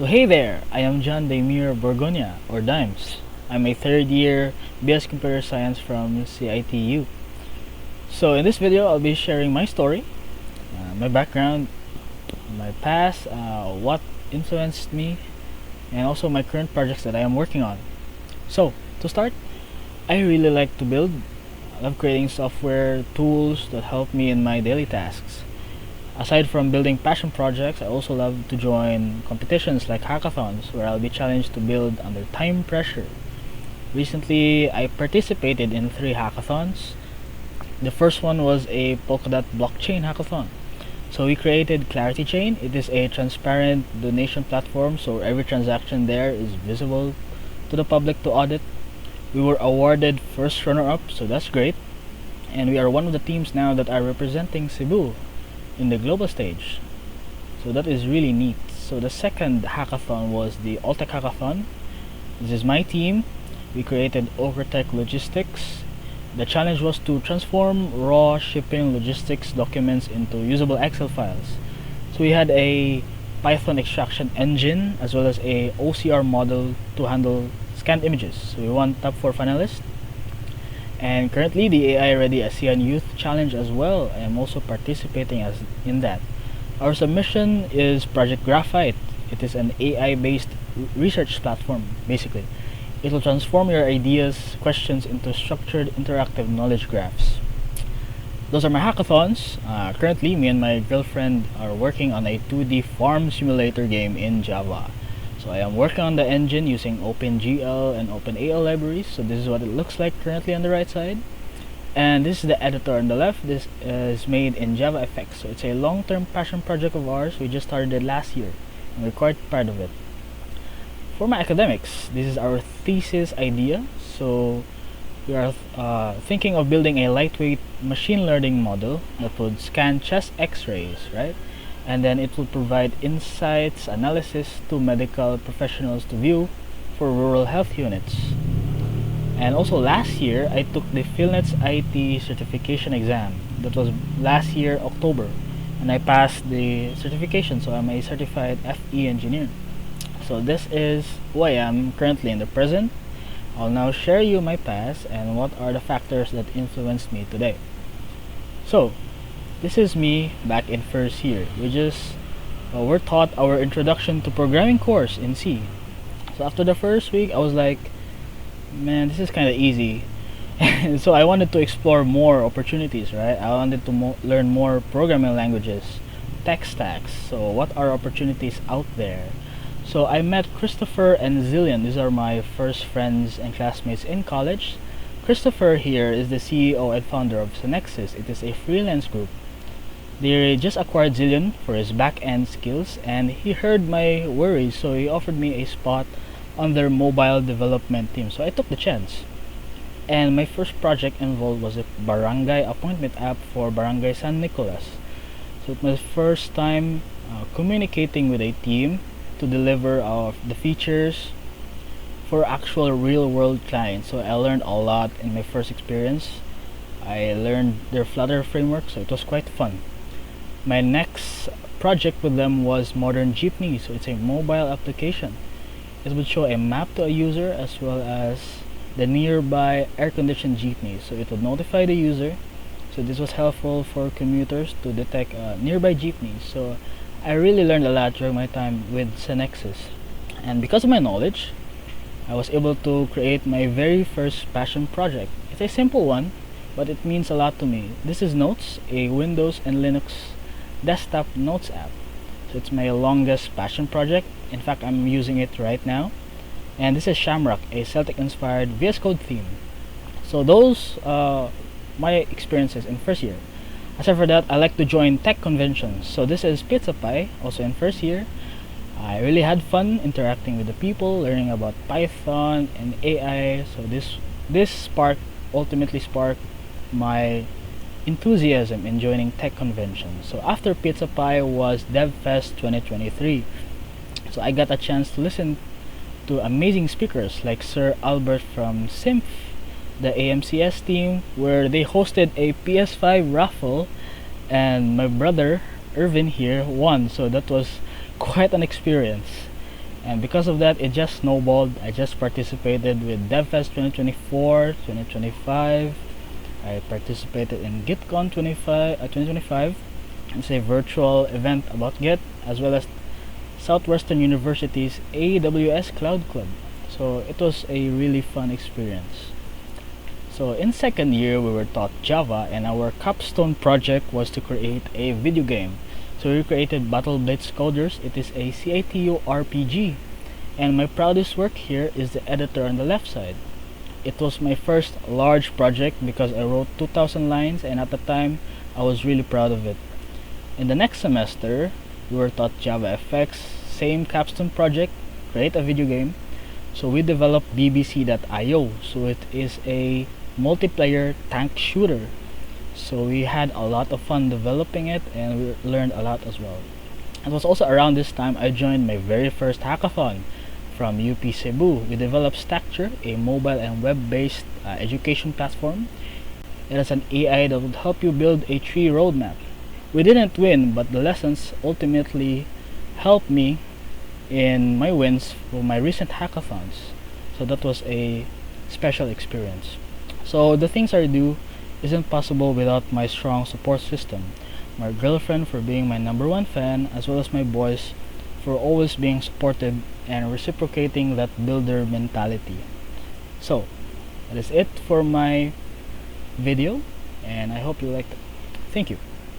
So hey there, I am John Dymier Borgonia, or Dimes. I'm a third year BS Computer Science from CITU. So in this video, I'll be sharing my story, my background, my past, what influenced me, and also my current projects that I am working on. So to start, I really like to build. I love creating software tools that help me in my daily tasks. Aside from building passion projects, I also love to join competitions like hackathons where I'll be challenged to build under time pressure. Recently, I participated in 3 hackathons. The first one was a Polkadot blockchain hackathon. So we created Clarity Chain. It is a transparent donation platform, so every transaction there is visible to the public to audit. We were awarded first runner-up, so that's great. And we are one of the teams now that are representing Cebu in the global stage. So that is really neat. So the second hackathon was the Alltech hackathon. This is my team. We created Overtech Logistics. The challenge was to transform raw shipping logistics documents into usable Excel files. So we had a Python extraction engine as well as a OCR model to handle scanned images. So we won top 4 finalists. And currently the AI Ready ASEAN Youth Challenge as well. I am also participating in that. Our submission is Project Graphite. It is an AI-based research platform, basically. It will transform your ideas, questions into structured interactive knowledge graphs. Those are my hackathons. Currently, me and my girlfriend are working on a 2D farm simulator game in Java. So I am working on the engine using OpenGL and OpenAL libraries. So this is what it looks like currently on the right side. And this is the editor on the left. This is made in JavaFX. So it's a long-term passion project of ours. We just started it last year and we're quite proud of it. For my academics, this is our thesis idea. So we are thinking of building a lightweight machine learning model that would scan chest x-rays, right? And then it will provide insights, analysis to medical professionals to view for rural health units. And also last year, I took the PhilNet's IT certification exam. That was last year, October. And I passed the certification, so I'm a certified FE engineer. So this is who I am currently in the present. I'll now share you my past and what are the factors that influenced me today. So, this is me back in first year. We're taught our introduction to programming course in C. So after the first week, I was like, man, this is kind of easy. So I wanted to explore more opportunities, right? I wanted to learn more programming languages, tech stacks. So what are opportunities out there? So I met Christopher and Zillion. These are my first friends and classmates in college. Christopher here is the CEO and founder of Synexis. It is a freelance group. They just acquired Zillion for his back-end skills and he heard my worries, so he offered me a spot on their mobile development team. So I took the chance. And my first project involved was a barangay appointment app for Barangay San Nicolas. So it was my first time communicating with a team to deliver the features for actual real-world clients. So I learned a lot in my first experience. I learned their Flutter framework, so it was quite fun. My next project with them was Modern Jeepney, so it's a mobile application. It would show a map to a user as well as the nearby air-conditioned jeepney, so it would notify the user. So this was helpful for commuters to detect nearby jeepneys. So I really learned a lot during my time with Synexis, and because of my knowledge, I was able to create my very first passion project. It's a simple one, but it means a lot to me. This is Notes, a Windows and Linux desktop notes app. So it's my longest passion project. In fact, I'm using it right now. And this is Shamrock, a Celtic inspired VS Code theme. So those my experiences in first year. Aside for that, I like to join tech conventions. So this is Pizza Pie, also in first year. I really had fun interacting with the people, learning about Python and AI. So this ultimately sparked my enthusiasm in joining tech conventions. So after Pizza Pie was DevFest 2023. So I got a chance to listen to amazing speakers like Sir Albert from Symph, the AMCS team, where they hosted a PS5 raffle and my brother Irvin here won. So that was quite an experience. And because of that, it just snowballed. I just participated with DevFest 2024, 2025. I participated in GitCon 2025. It's a virtual event about Git, as well as Southwestern University's AWS Cloud Club. So it was a really fun experience. So in second year, we were taught Java, and our capstone project was to create a video game. So we created Battle Blitz Coders. It is a CITU RPG. And my proudest work here is the editor on the left side. It was my first large project because I wrote 2,000 lines, and at the time, I was really proud of it. In the next semester, we were taught JavaFX, same capstone project, create a video game. So we developed bbc.io. So it is a multiplayer tank shooter. So we had a lot of fun developing it, and we learned a lot as well. It was also around this time I joined my very first hackathon from UP Cebu. We developed Stackture, a mobile and web-based education platform. It is an AI that would help you build a tree roadmap. We didn't win, but the lessons ultimately helped me in my wins for my recent hackathons. So that was a special experience. So the things I do isn't possible without my strong support system. My girlfriend for being my #1 fan, as well as my boys for always being supportive and reciprocating that builder mentality. So that is it for my video, and I hope you liked it. Thank you.